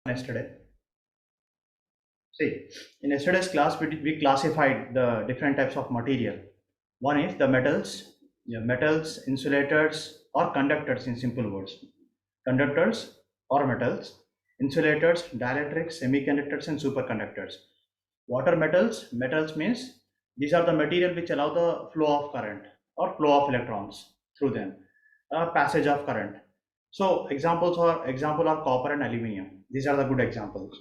Yesterday. See, in yesterday's class, we classified the different types of material. One is the metals, metals, insulators, or conductors in simple words. Conductors or metals, insulators, dielectrics, semiconductors, and superconductors. What are metals? Metals means these are the material which allow the flow of current or flow of electrons through them, passage of current. So example are copper and aluminium. These are the good examples.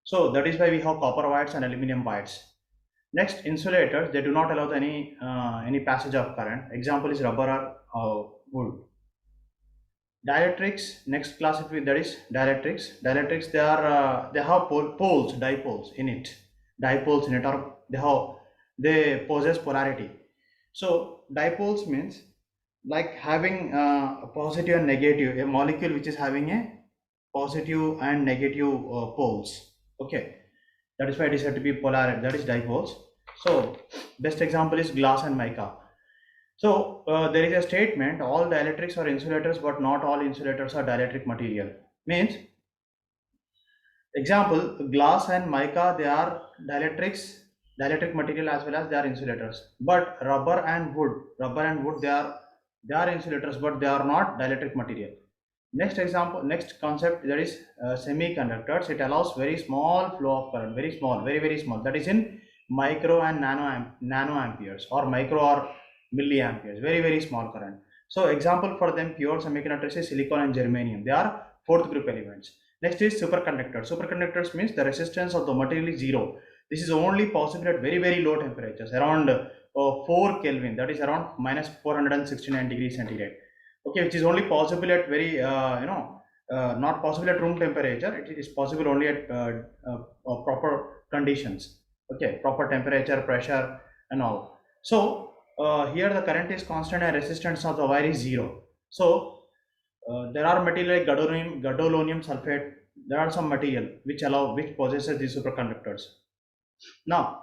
So that is why we have copper wires and aluminium wires. Next, insulators, they do not allow any passage of current. Example is rubber or wood. Dielectrics, next classification, that is dielectrics. Dielectrics, they have poles, dipoles in it, or they possess polarity. So dipoles means like having a positive and negative, a molecule which is having a positive and negative poles. Okay, that is why it is said to be polar. That is dipoles. So best example is glass and mica. So there is a statement: all dielectrics are insulators, but not all insulators are dielectric material. Means example, glass and mica, they are dielectric material as well as they are insulators. But rubber and wood, they are insulators, but they are not dielectric material. Next example, next concept, that is semiconductors. It allows very small flow of current, very small, very small. That is in micro and nano amperes, or micro or milliamperes, very small current. So example for them, pure semiconductors is silicon and germanium. They are fourth group elements. Next is superconductors. Superconductors means the resistance of the material is zero. This is only possible at very low temperatures, around 4 Kelvin, that is around minus 469 degrees centigrade. Okay, which is only possible at very not possible at room temperature. It is possible only at proper conditions. Okay, proper temperature, pressure, and all. So here the current is constant and resistance of the wire is zero. So there are material like gadolinium sulfate. There are some material which possesses these superconductors. Now,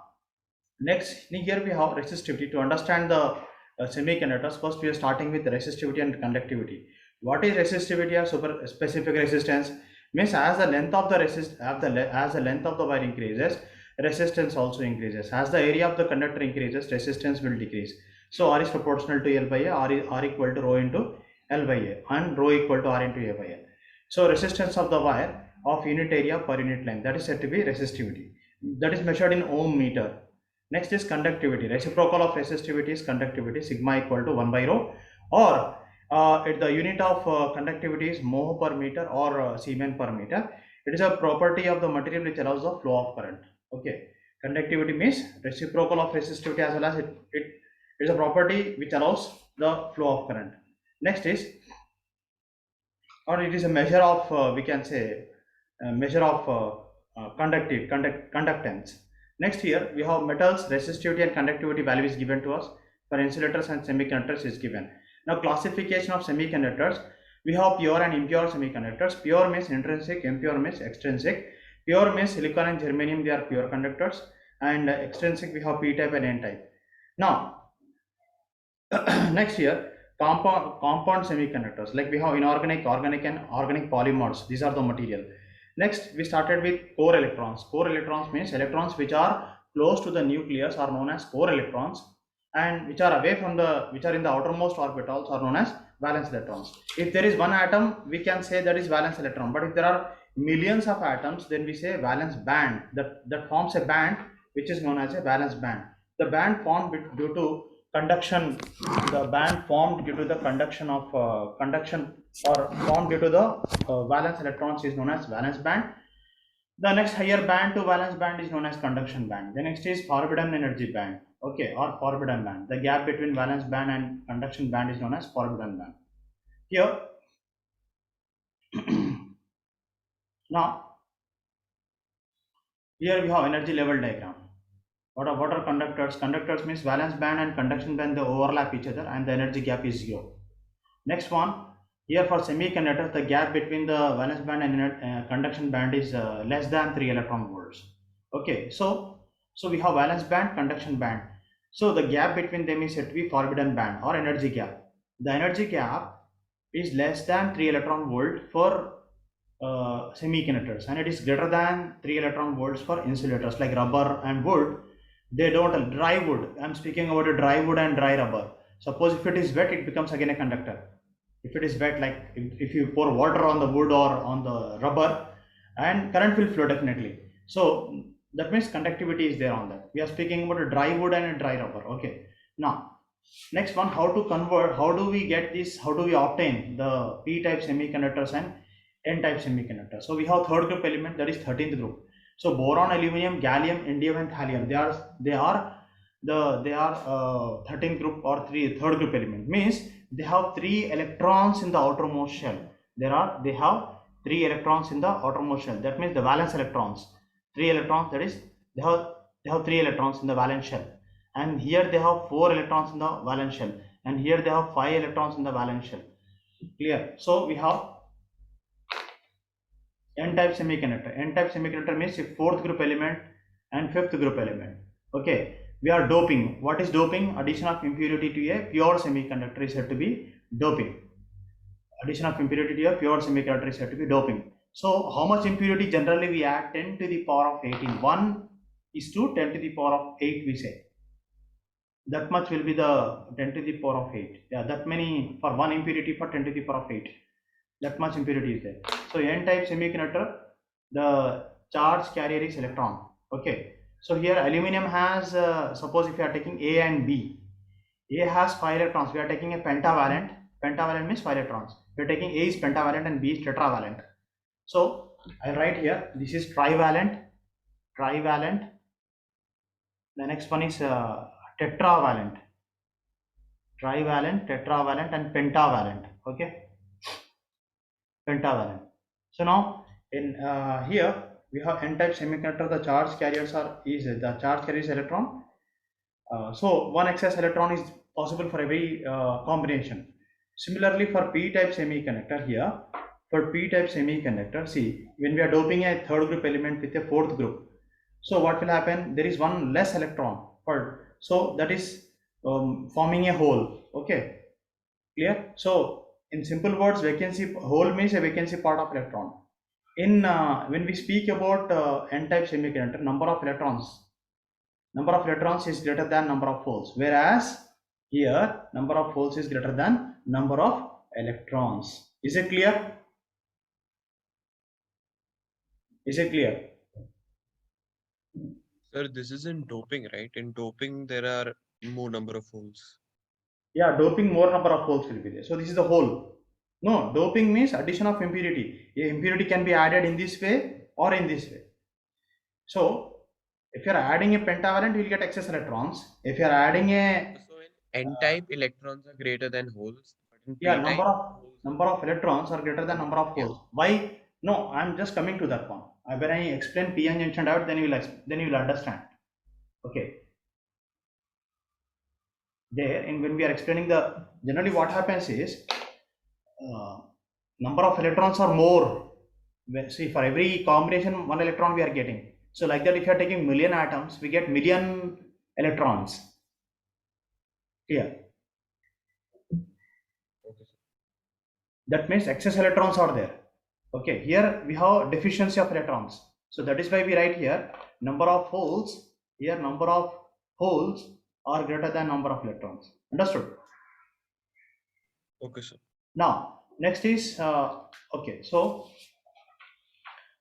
next here we have resistivity. To understand the semiconductors, first we are starting with resistivity and conductivity. What is resistivity or super specific resistance? Means as the length of the as the length of the wire increases, resistance also increases. As the area of the conductor increases, resistance will decrease. So R is proportional to L by A, R equal to rho into L by A, and rho equal to R into A by A. So resistance of the wire of unit area per unit length, that is said to be resistivity. That is measured in ohm meter. Next is conductivity. Reciprocal of resistivity is conductivity, sigma equal to 1 by rho, or the unit of conductivity is mho per meter or Siemens per meter. It is a property of the material which allows the flow of current. Okay, conductivity means reciprocal of resistivity, as well as it is a property which allows the flow of current. Next is, or it is a measure of we can say measure of conductance. Next here we have metals, resistivity and conductivity value is given to us. For insulators and semiconductors is given. Now classification of semiconductors, we have pure and impure semiconductors. Pure means intrinsic, impure means extrinsic. Pure means silicon and germanium, they are pure conductors, and extrinsic we have p type and n type. Now next here, compound semiconductors, like we have inorganic, organic and organic polymers. These are the material. Next we started with core electrons. Core electrons means electrons which are close to the nucleus are known as core electrons, and which are in the outermost orbitals are known as valence electrons. If there is one atom, we can say that is valence electron, but if there are millions of atoms, then we say valence band. That forms a band which is known as a valence band. The band formed due to conduction. The band formed due to the conduction of conduction, or formed due to the valence electrons, is known as valence band. The next higher band to valence band is known as conduction band. The next is forbidden energy band. Okay, or forbidden band. The gap between valence band and conduction band is known as forbidden band. Here now here we have energy level diagram. What are conductors? Conductors means valence band and conduction band, they overlap each other and the energy gap is zero. Next one, here for semiconductors, the gap between the valence band and conduction band is less than 3 electron volts. Okay, so we have valence band, conduction band. So the gap between them is said to be forbidden band or energy gap. The energy gap is less than 3 electron volt for semiconductors, and it is greater than 3 electron volts for insulators like rubber and wood. They don't, dry wood, I'm speaking about a dry wood and dry rubber. Suppose if it is wet, it becomes again a conductor. If it is wet, like if you pour water on the wood or on the rubber, and current will flow definitely. So that means conductivity is there on that. We are speaking about a dry wood and a dry rubber. Okay. Now next one, how to convert, how do we get this, how do we obtain the p-type semiconductors and n-type semiconductors? So we have third group element, that is 13th group. So boron, aluminum, gallium, indium and thallium, they are 13th group or third group element, means they have 3 electrons in the outermost shell. They have 3 electrons in the outermost shell. That means the valence electrons, 3 electrons, that is they have 3 electrons in the valence shell, and here they have 4 electrons in the valence shell, and here they have 5 electrons in the valence shell. Clear? So we have n-type semiconductor. N-type semiconductor means a 4th group element and 5th group element. Okay, we are doping. What is doping? Addition of impurity to a pure semiconductor is said to be doping. Addition of impurity to a pure semiconductor is said to be doping. So how much impurity generally we add? 10 to the power of 18. 1 is to 10 to the power of 8 we say. That much will be the 10 to the power of 8. Yeah, that many for one impurity for 10 to the power of 8. That much impurity is there. So n-type semiconductor, the charge carrier is electron. Okay. So here aluminum has, suppose if you are taking A and B, A has 5 electrons. We are taking a pentavalent. Pentavalent means 5 electrons. We are taking A is pentavalent and B is tetravalent. So I write here, this is trivalent. The next one is tetravalent. Trivalent, tetravalent and pentavalent. Okay, pentavalent. So now in here we have n-type semiconductor. The charge carriers the charge carrier is electron. So one excess electron is possible for every combination. Similarly for p-type semiconductor, here for p-type semiconductor, see, when we are doping a third group element with a 4th group, so what will happen? There is one less electron, so that is forming a hole. Okay, clear? So in simple words, vacancy hole means a vacancy part of electron. In when we speak about n-type semiconductor, number of electrons is greater than number of holes, whereas here number of holes is greater than number of electrons. Is it clear? Is it clear? Sir, this is in doping, right? In doping, there are more number of holes. Yeah, doping, more number of holes will be there. So this is the hole. No, doping means addition of impurity. A impurity can be added in this way or in this way. So if you are adding a pentavalent, you will get excess electrons. If you are adding a So in N-type, electrons are greater than holes, but in yeah, P-type, holes are number of electrons are greater than number of yeah. holes. Why? No, I'm just coming to that one. When I explain p-n junction diode, then you will understand. Okay. There, and when we are explaining the, generally what happens is number of electrons are more. See, for every combination 1 electron we are getting. So like that, if you are taking million atoms, we get million electrons. Here, Okay, sir. that means excess electrons are there. Okay, here we have deficiency of electrons. So that is why we write here number of holes. Here number of holes are greater than number of electrons. Understood? Okay, sir. Now next is okay. So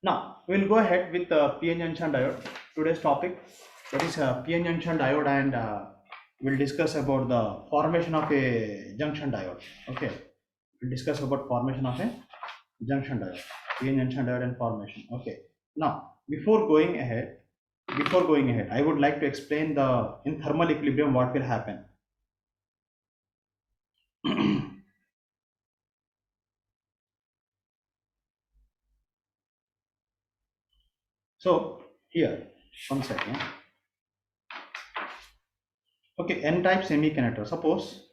now we will go ahead with PN junction diode. Today's topic, that is PN junction diode, and we'll discuss about the formation of a junction diode. Okay, we'll discuss about formation of a junction diode, PN junction diode and formation. Okay, now before going ahead, I would like to explain the in thermal equilibrium what will happen. So here, one second. Okay, n-type semiconductor. Suppose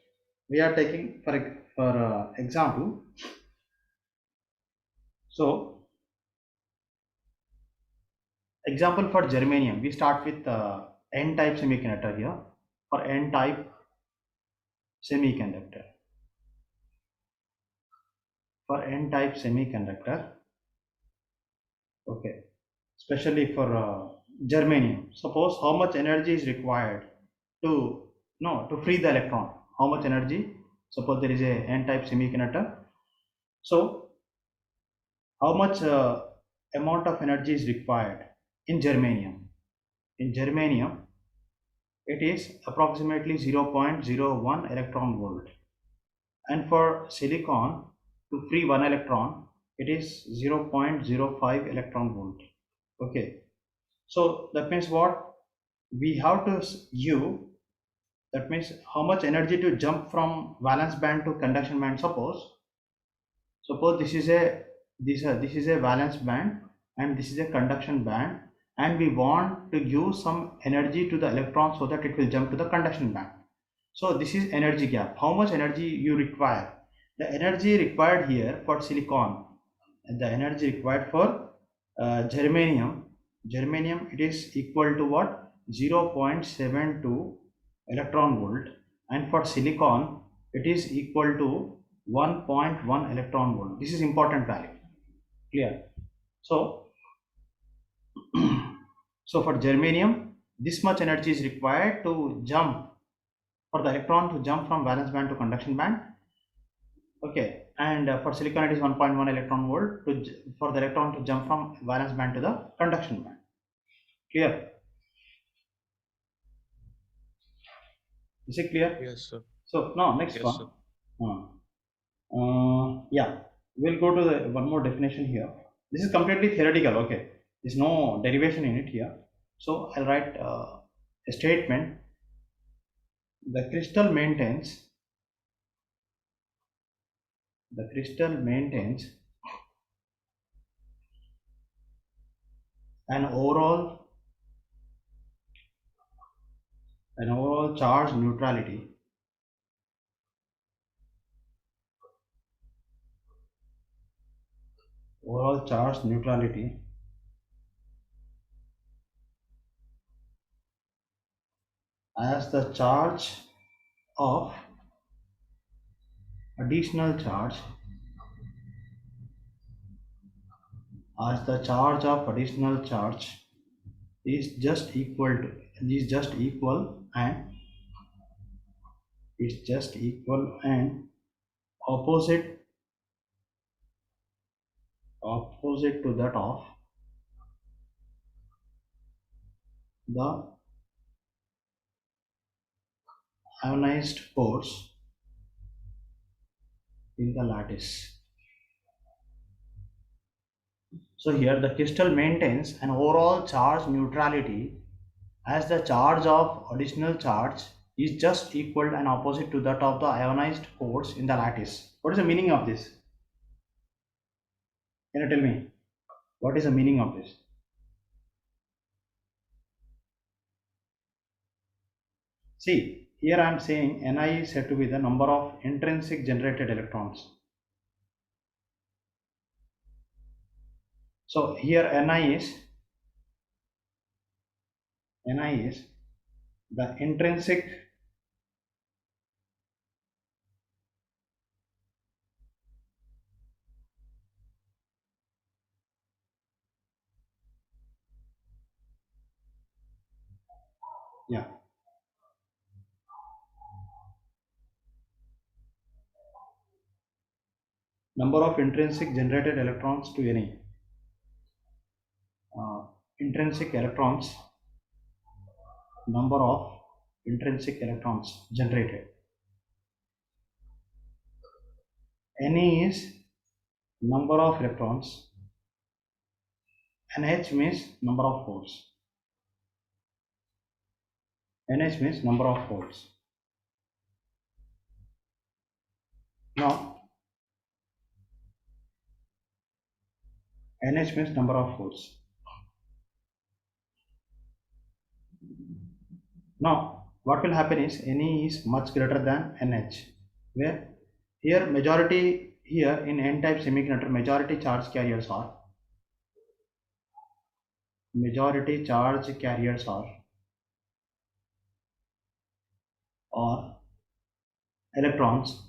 we are taking for example. So example for germanium, we start with n-type semiconductor here. For n-type semiconductor, Okay, especially for germanium. Suppose how much energy is required to to free the electron. How much energy? Suppose there is a n-type semiconductor. So how much amount of energy is required in germanium? In germanium, it is approximately 0.01 electron volt, and for silicon, to free one electron, it is 0.05 electron volt. Okay, so that means what we have to give, that means how much energy to jump from valence band to conduction band. Suppose this is a valence band and this is a conduction band, and we want to give some energy to the electron so that it will jump to the conduction band. So this is energy gap. How much energy you require? The energy required here for silicon, and the energy required for germanium, it is equal to what? 0.72 electron volt, and for silicon it is equal to 1.1 electron volt. This is important value. Clear? So so for germanium, this much energy is required to jump, for the electron to jump from valence band to conduction band. Okay, and for silicon it is 1.1 electron volt for the electron to jump from valence band to the conduction band. Clear? Is it clear? Yes, sir. So now next Yes, one. sir. Yeah, we'll go to the one more definition here. This is completely theoretical. Okay, there's no derivation in it here. So I'll write a statement. The crystal maintains an overall charge neutrality overall charge neutrality as the charge of additional charge is just equal to is just equal and opposite to that of the ionized force in the lattice. So here the crystal maintains an overall charge neutrality as the charge of additional charge is just equal and opposite to that of the ionized force in the lattice. What is the meaning of this? Can you tell me? What is the meaning of this? See, here I am saying Ni is said to be the number of intrinsic generated electrons. So here Ni is the intrinsic yeah number of intrinsic generated electrons to any intrinsic electrons number of intrinsic electrons generated. Ne is number of electrons, nh means number of holes. nh means number of holes. Now nh means number of holes. Now what will happen is Ne is much greater than nh, where here majority, here in n-type semiconductor majority charge carriers are or electrons,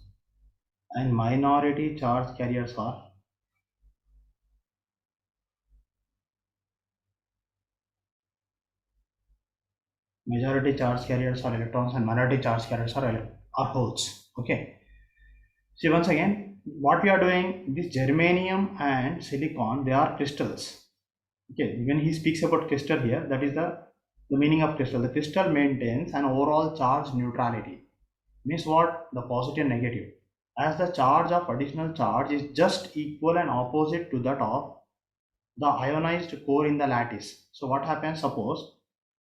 and minority charge carriers are Majority charge carriers are electrons and minority charge carriers are holes. Okay. See, once again, what we are doing, this germanium and silicon, they are crystals. Okay, when he speaks about crystal here, that is the meaning of crystal. The crystal maintains an overall charge neutrality. Means what? The positive and negative. As the charge of additional charge is just equal and opposite to that of the ionized core in the lattice. So what happens? Suppose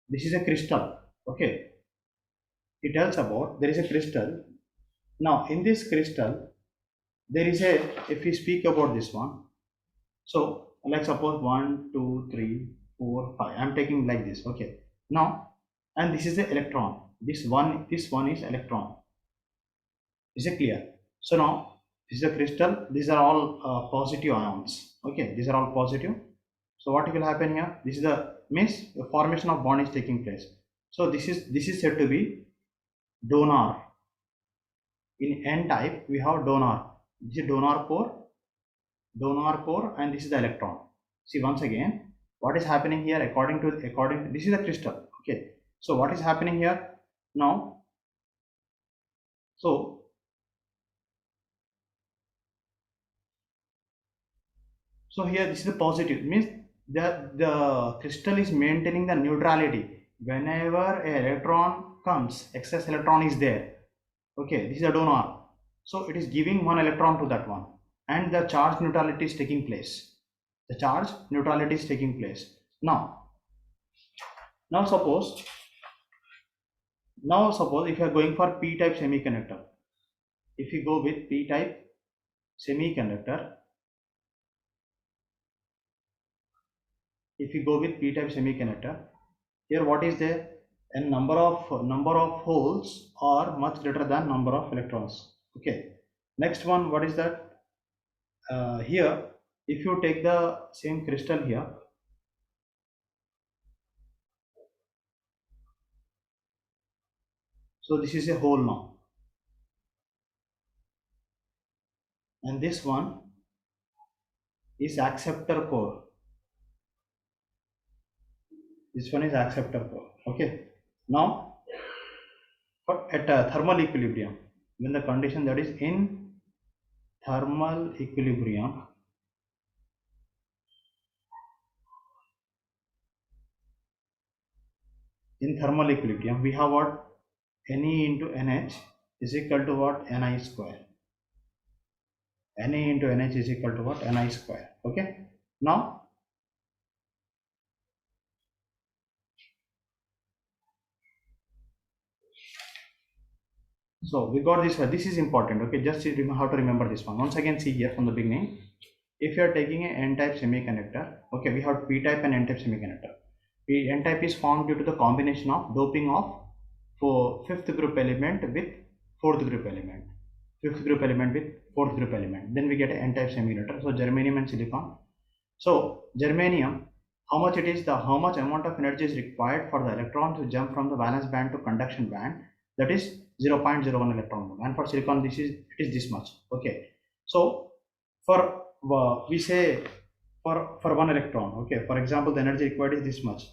this is a crystal. Okay, it tells about there is a crystal. Now in this crystal, there is a, if we speak about this one, so like suppose 1 2 3 4 5, I'm taking like this. Okay, now, and this is the electron, this one is electron. Is it clear? So now this is a crystal, these are all positive ions. Okay, these are all positive. So what will happen here, this is the means the formation of bond is taking place. So this is said to be donor. In n type we have donor. This is donor core, and this is the electron. See, once again, what is happening here, according to this is the crystal. Okay, so what is happening here now? So here this is the positive, means that the crystal is maintaining the neutrality. Whenever a electron comes, excess electron is there. Okay, this is a donor. So it is giving one electron to that one, and the charge neutrality is taking place. The charge neutrality is taking place. Now suppose if you are going for p-type semiconductor, if you go with p-type semiconductor, here what is there? And number of holes are much greater than number of electrons. Okay. Next one, what is that? Here, if you take the same crystal here, so this is a hole now, and this one is acceptor core. This one is acceptor core. Okay. Now, at thermal equilibrium, when the condition that is in thermal equilibrium, we have what? Ne into Nh is equal to what? Ni square. Ne into Nh is equal to what? Ni square. Okay. Now, so we got this. This is important. Okay, just how to remember this one. Once again, see here from the beginning. If you are taking an n-type semiconductor, okay, we have p-type and n-type semiconductor. N-type is formed due to the combination of doping of fifth group element with fourth group element. Then we get an n-type semiconductor. So germanium and silicon. So germanium, how much amount of energy is required for the electron to jump from the valence band to conduction band? That is 0.01 electron volt. And for silicon, it is this much. Okay. So for we say for one electron, okay, for example, the energy required is this much.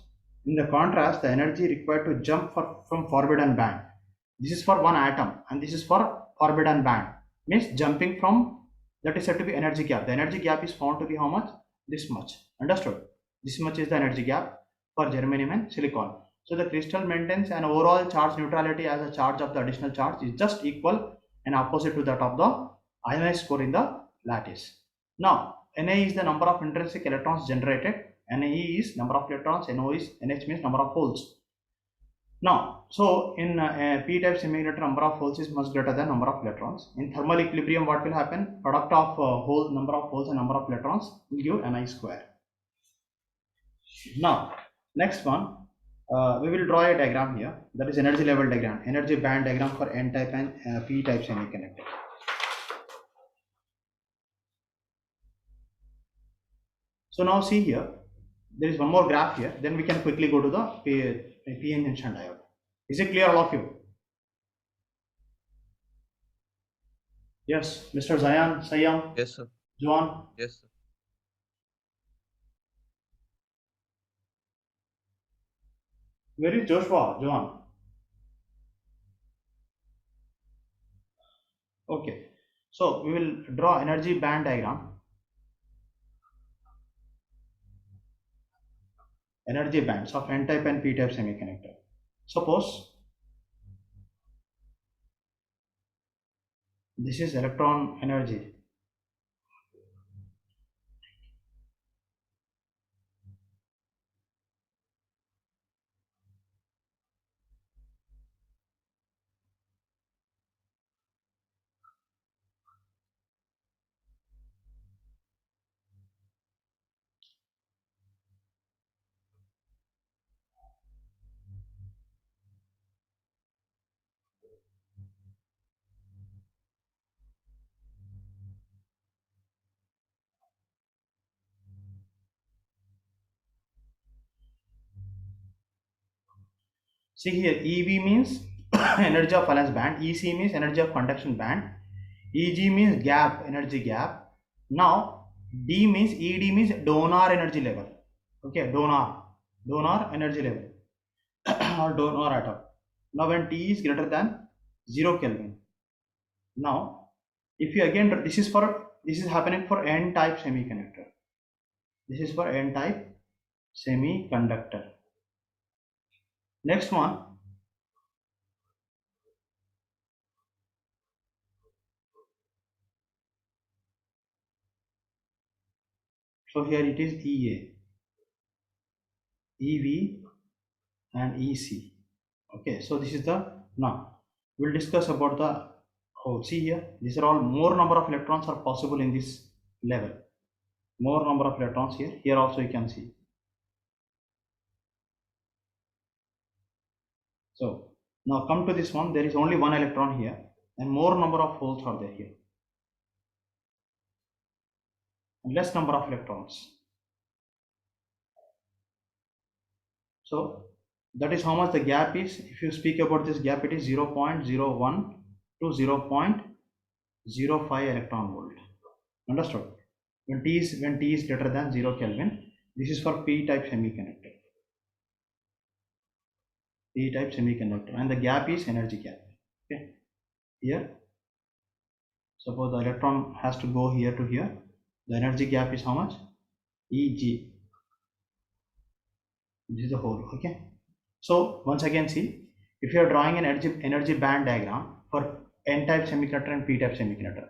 In the contrast, the energy required to jump from forbidden band, this is for one atom, and this is for forbidden band, means jumping from, that is said to be energy gap. The energy gap is found to be how much? This much. Understood? This much is the energy gap for germanium and silicon. So the crystal maintains an overall charge neutrality, as a charge of the additional charge is just equal and opposite to that of the ionized core in the lattice. Now, Na is the number of intrinsic electrons generated, Ne is number of electrons, Nh means number of holes. Now, so in p-type semiconductor, number of holes is much greater than number of electrons. In thermal equilibrium, what will happen? Product of number of holes and number of electrons will give Ni square. Now, next one, we will draw a diagram here, that is energy level diagram, energy band diagram for n-type and p-type semiconductor. So now see here, there is one more graph here, then we can quickly go to the PN junction diode. Is it clear, all of you? Yes, Mr. Zayan, Sayam. Yes, sir. Juan. Yes, sir. Where is Joshua? Johan. Okay. So we will draw energy band diagram. Energy bands of N-type and P-type semiconductor. Suppose this is electron energy. See here, EV means energy of valence band, EC means energy of conduction band, EG means gap, energy gap. Now D means ED means donor energy level. Okay, donor energy level or donor atom. Now when T is greater than 0 Kelvin. Now if you again, this is happening for N-type semiconductor. This is for N-type semiconductor. Next one. So here it is EA, EV and EC. Okay, so this is the, now we'll discuss about the whole. See here, these are all, more number of electrons are possible in this level. More number of electrons here. Here also you can see. So now come to this one. There is only one electron here, and more number of holes are there here, and less number of electrons. So that is how much the gap is. If you speak about this gap, it is 0.01 to 0.05 electron volt. Understood? When T is greater than 0 Kelvin, this is for P-type semiconductor. P-type semiconductor, and the gap is energy gap. Okay. Here, suppose the electron has to go here to here. The energy gap is how much? Eg. This is the whole. Okay. So once again, see, if you are drawing an energy band diagram for N-type semiconductor and P-type semiconductor.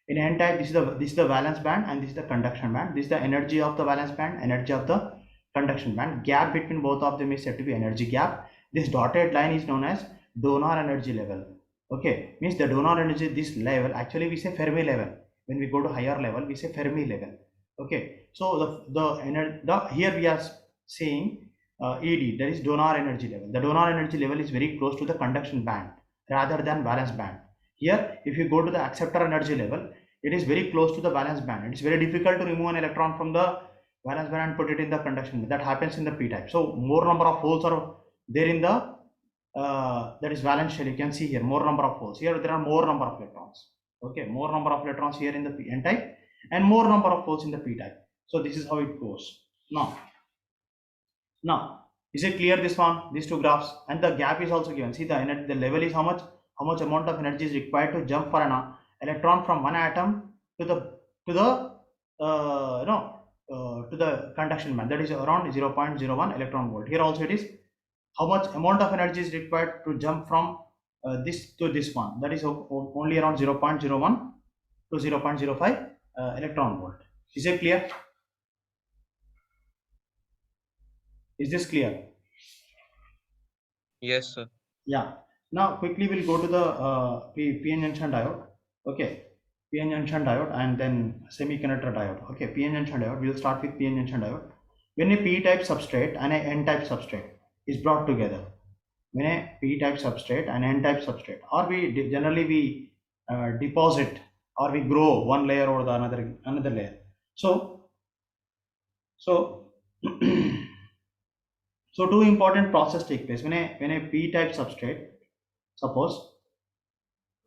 In N-type, this is the valence band and this is the conduction band. This is the energy of the valence band, energy of the conduction band. Gap between both of them is said to be energy gap. This dotted line is known as donor energy level. Okay, means the donor energy, this level, actually we say Fermi level. When we go to higher level, we say Fermi level. Okay, so here we are saying ED, that is donor energy level. The donor energy level is very close to the conduction band rather than valence band. Here, if you go to the acceptor energy level, it is very close to the valence band. It is very difficult to remove an electron from the valence band and put it in the conduction band. That happens in the P-type. So more number of holes are there in the that is valence shell. You can see here more number of holes. Here there are more number of electrons. Okay, more number of electrons here in the N-type and more number of holes in the P-type. So this is how it goes. Now, is it clear, this one, these two graphs? And the gap is also given. See, the energy, the level is how much amount of energy is required to jump for an electron from one atom to the to the conduction band. That is around 0.01 electron volt. Here also it is how much amount of energy is required to jump from this to this one. That is only around 0.01 to 0.05 electron volt. Is it clear? Is this clear? Yes, sir. Yeah. Now quickly we'll go to the PN junction diode. Okay. PN junction diode and then semiconductor diode. Okay. PN junction diode. We'll start with PN junction diode. When a P-type substrate and a N-type substrate is brought together, when a P-type substrate and N-type substrate, or generally we deposit or we grow one layer or the another layer. So so two important processes take place when a P-type substrate, suppose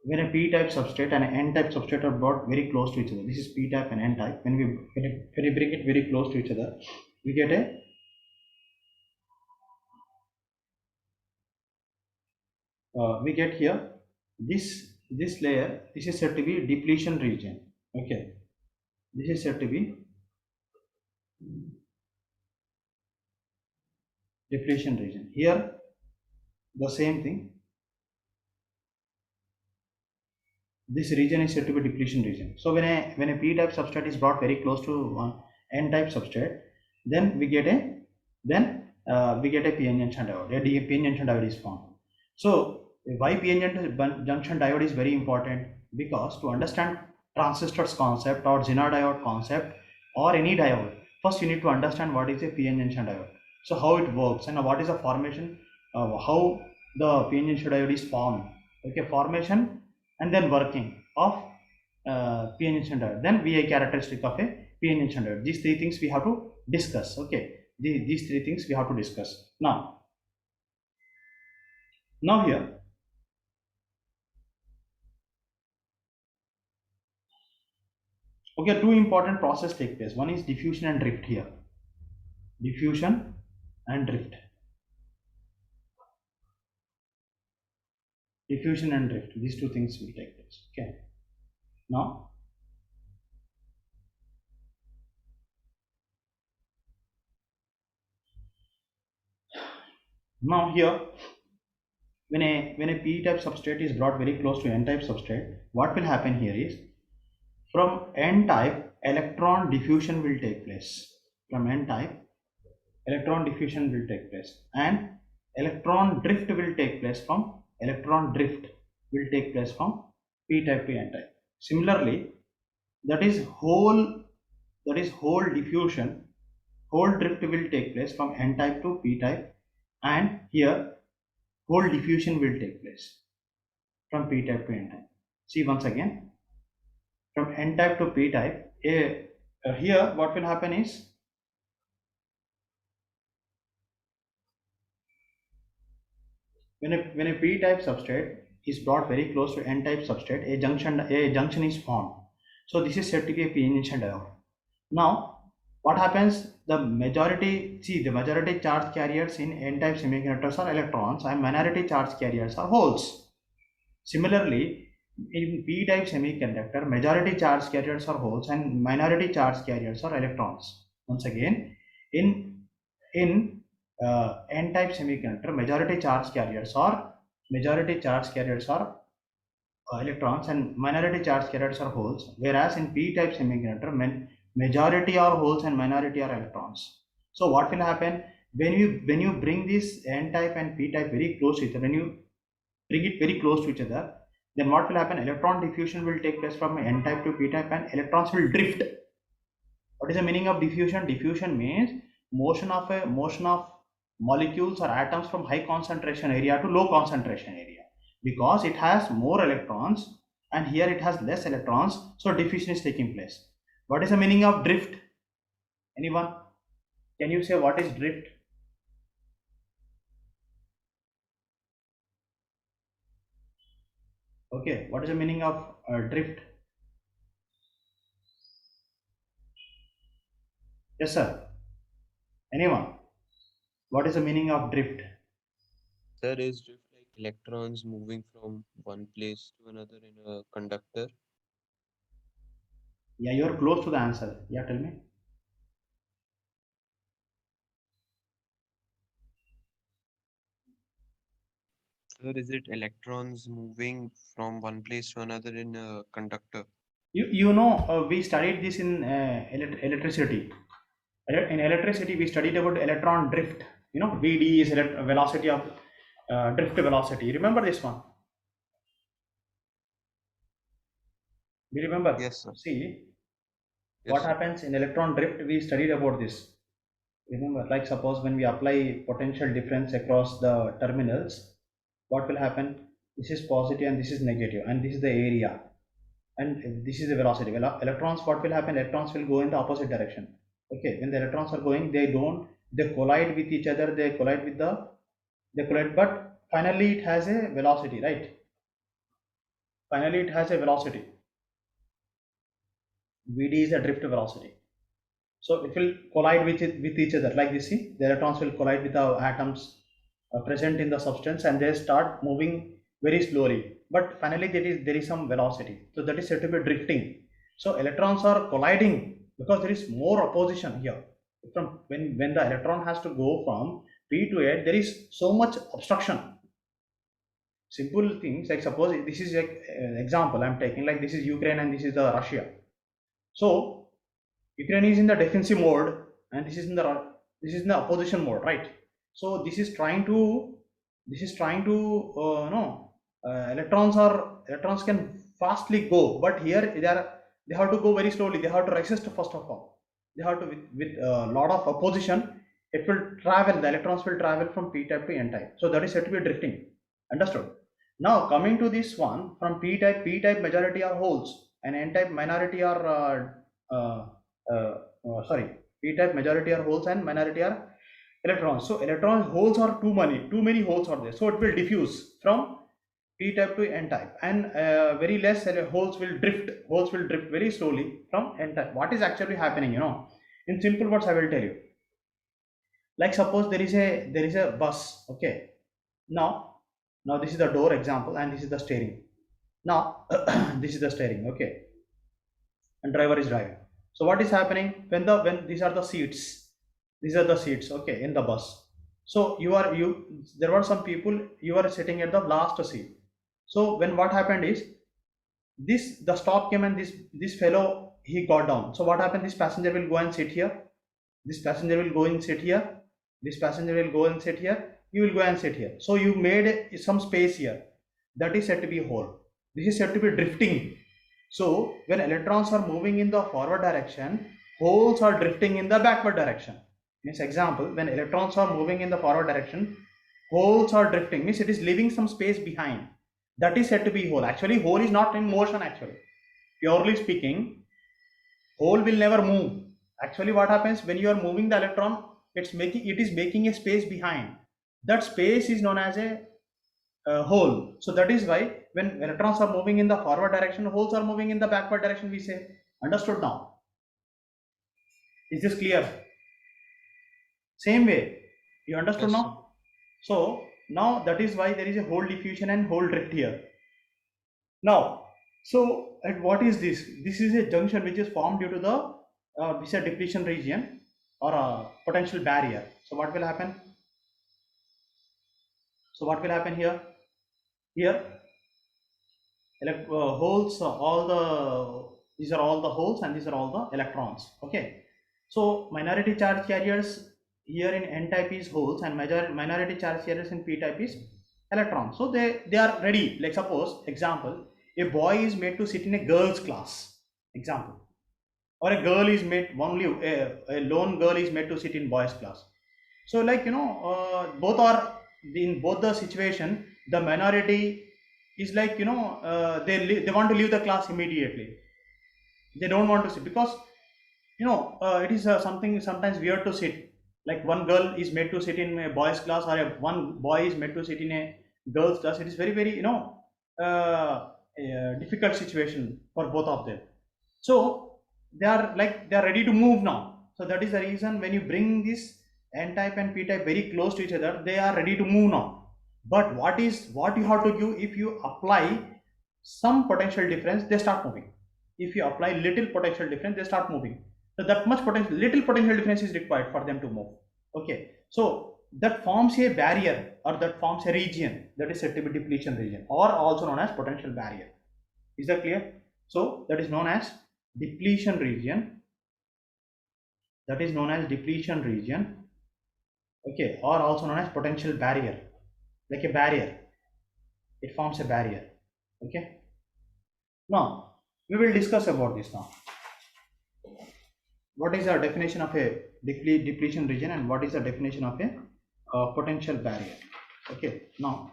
when a P-type substrate and an N-type substrate are brought very close to each other. This is P-type and N-type. When we bring it very close to each other, we get a we get here this layer. This is said to be depletion region. Okay, this is said to be depletion region. Here the same thing, this region is said to be depletion region. So when a p-type substrate is brought very close to n-type substrate, then we get a p-n junction diode. A p-n junction diode is formed. So why p-n junction diode is very important? Because to understand transistors concept or Zener diode concept or any diode, first you need to understand what is a p-n junction diode. So how it works and what is the formation, how the p-n junction diode is formed. Okay, formation and then working of p-n junction diode, then VI characteristic of a p-n junction diode. These three things we have to discuss. Okay, these three things we have to discuss now here. Okay, two important process take place. One is diffusion and drift. Here diffusion and drift, diffusion and drift, these two things will take place. Okay, now here when a p-type substrate is brought very close to n-type substrate, what will happen here is from n-type electron diffusion will take place. From n-type electron diffusion will take place and electron drift will take place from p-type to n-type. Similarly, that is whole diffusion, whole drift will take place from n-type to p-type, and here whole diffusion will take place from p-type to n-type. See once again, from n-type to p-type, here what will happen is when a p-type substrate is brought very close to n-type substrate, a junction is formed. So this is said to be a p-n junction diode. Now what happens? The majority charge carriers in n-type semiconductors are electrons and minority charge carriers are holes. Similarly, in p-type semiconductor, majority charge carriers are holes and minority charge carriers are electrons. Once again, in n-type semiconductor, majority charge carriers are electrons and minority charge carriers are holes, whereas in p-type semiconductor, majority are holes and minority are electrons. So what will happen when you bring this n-type and p-type very close to each other? When you bring it very close to each other, then what will happen? Electron diffusion will take place from n-type to p-type and electrons will drift. What is the meaning of diffusion? Diffusion means motion of molecules or atoms from high concentration area to low concentration area, because it has more electrons and here it has less electrons, so diffusion is taking place. What is the meaning of drift? Anyone? Can you say what is drift? Okay, what is the meaning of drift? Yes sir, anyone? What is the meaning of drift? There is drift like electrons moving from one place to another in a conductor. Yeah, you're close to the answer. Yeah, tell me. Or is it electrons moving from one place to another in a conductor? You know, we studied this in electricity. In electricity, we studied about electron drift. You know, VD is velocity of drift velocity. Remember this one? Do you remember? Yes, sir. See, Yes, what sir. happens in electron drift? We studied about this. Remember, like suppose when we apply potential difference across the terminals, what will happen? This is positive and this is negative, and this is the area, and this is the velocity. Well, electrons, what will happen? Electrons will go in the opposite direction. Okay, when the electrons are going, they collide with each other, they collide, but finally it has a velocity, right? Finally it has a velocity. Vd is a drift velocity. So it will collide with each other like this. See, the electrons will collide with the atoms present in the substance and they start moving very slowly, but finally there is some velocity, so that is said to be drifting. So electrons are colliding because there is more opposition here. From when the electron has to go from P to A, there is so much obstruction. Simple things, like suppose this is like example I'm taking, like this is Ukraine and this is the Russia. So Ukraine is in the defensive mode and this is in the opposition mode, right? So this is trying to no electrons can fastly go, but here they have to go very slowly. They have to resist first of all. They have to with a lot of opposition. It will travel. The electrons will travel from P type to N type. So that is said to be drifting. Understood? Now coming to this one, from P type majority are holes and N type minority are sorry, P type majority are holes and minority are electrons. So electron holes are too many holes are there. So it will diffuse from P type to N type, and very less holes will drift. Holes will drift very slowly from N type. What is actually happening? In simple words, I will tell you. Like suppose there is a bus. Okay. Now this is the door example, and this is the steering. Now this is the steering. Okay, and driver is driving. So what is happening when these are the seats? These are the seats, okay, in the bus. So you there were some people, you are sitting at the last seat. So when what happened is, the stop came and this fellow, he got down. So what happened, this passenger will go and sit here, this passenger will go and sit here, this passenger will go and sit here, you will go and sit here. So you made some space here. That is said to be hole. This is said to be drifting. So when electrons are moving in the forward direction, holes are drifting in the backward direction. Means example, when electrons are moving in the forward direction, holes are drifting, means it is leaving some space behind. That is said to be hole. Actually hole is not in motion. Actually, purely speaking, hole will never move. Actually what happens, when you are moving the electron, it is making a space behind. That space is known as a hole. So that is why when electrons are moving in the forward direction, holes are moving in the backward direction, we say. Understood now? Is this clear? Same way, you understood Yes, sir. now? So now that is why there is a hole diffusion and hole drift here. Now, so and what is this? This is a junction which is formed due to the we say depletion region or a potential barrier. So what will happen? So what will happen here? Here holes, all the these are all the holes and these are all the electrons. Okay, so minority charge carriers here in N type is holes, and minority charge carriers in P type is electrons. So they are ready. Like suppose example, a boy is made to sit in a girl's class, example, or a girl is made, only a lone girl is made to sit in boys class. So like both are, in both the situation, the minority is like they want to leave the class immediately. They don't want to sit because it is something sometimes weird to sit. Like one girl is made to sit in a boys class, or one boy is made to sit in a girls class. It is very very difficult situation for both of them. So they are ready to move now. So that is the reason, when you bring this N type and P type very close to each other, they are ready to move now. But what you have to give, if you apply some potential difference, they start moving. If you apply little potential difference, they start moving. So that much little potential difference is required for them to move. Okay, so that forms a barrier, or that forms a region, that is said to be depletion region, or also known as potential barrier. Is that clear? So that is known as depletion region. That is known as depletion region. Okay, or also known as potential barrier. Like a barrier, it forms a barrier. Okay. Now we will discuss about this now. What is the definition of a depletion region, and what is the definition of a potential barrier? Okay. Now,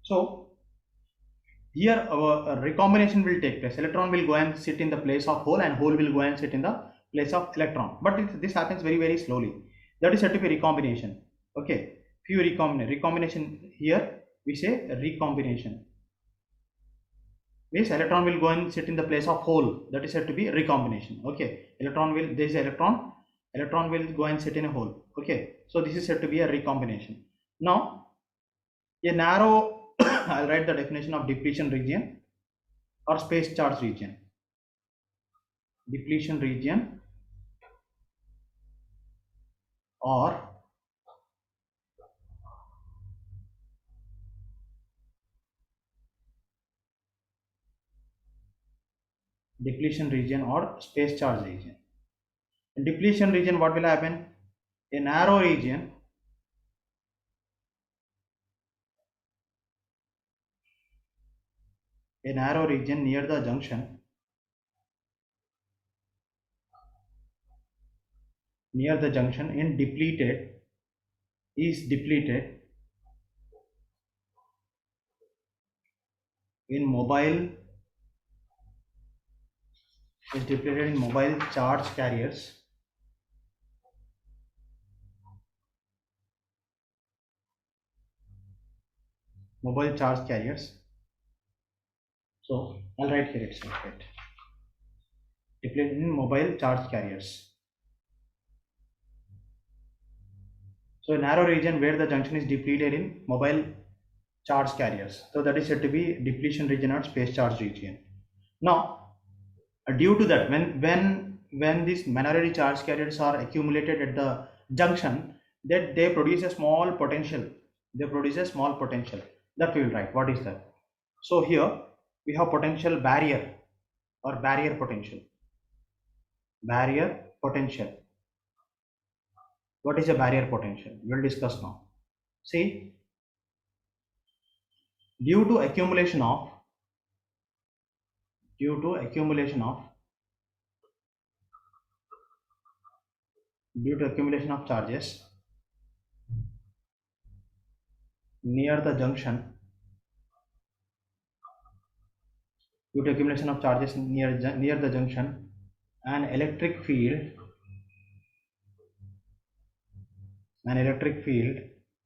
so here our recombination will take place. Electron will go and sit in the place of hole, and hole will go and sit in the place of electron. But this happens very very slowly. That is said to be recombination. Okay. Few recombination here we say recombination. Means electron will go and sit in the place of hole. That is said to be recombination. Okay. There is electron. Electron will go and sit in a hole. Okay, so this is said to be a recombination. Now, a narrow, I'll write the definition of depletion region or space charge region. Depletion region or space charge region. In depletion region, what will happen? A narrow region near the junction in depleted is depleted in mobile charge carriers. Mobile charge carriers. So I'll write here itself. Right. Depleted in mobile charge carriers. So a narrow region where the junction is depleted in mobile charge carriers. So that is said to be depletion region or space charge region. Now, due to that, when these minority charge carriers are accumulated at the junction, that they produce a small potential. They produce a small potential. That we will write. What is that? So here we have potential barrier or barrier potential. Barrier potential. What is a barrier potential? We will discuss now. See, due to accumulation of due to accumulation of charges near the junction near the junction, an electric field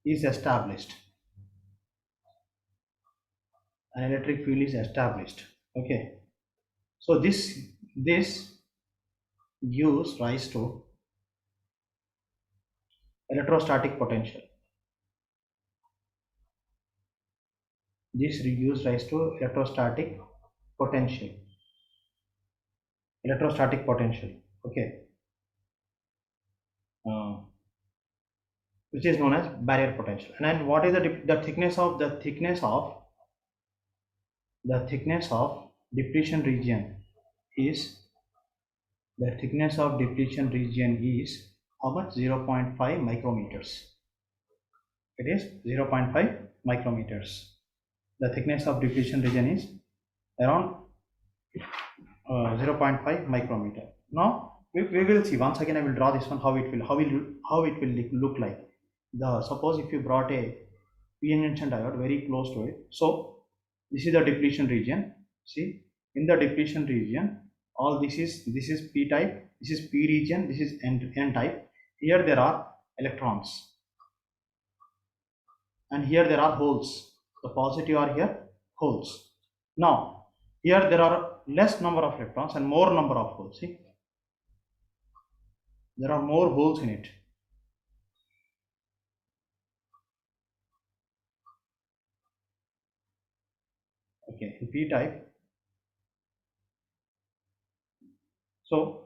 is established. Okay, so this gives rise to electrostatic potential. This gives rise to potential electrostatic potential. Okay, uh, which is known as barrier potential. And then what is the thickness of depletion region is how much? 0.5 micrometers. It is 0.5 micrometers. The thickness of depletion region is around 0.5 micrometer. Now we will see once again. I will draw this one, how it will look like. Suppose if you brought a p-n junction diode very close to it. So this is the depletion region. See, in the depletion region, all this is p type, this is p region, this is n type. Here there are electrons, and here there are holes. The positive are here holes. Now here there are less number of electrons and more number of holes. See, there are more holes in it. Okay, in p type. So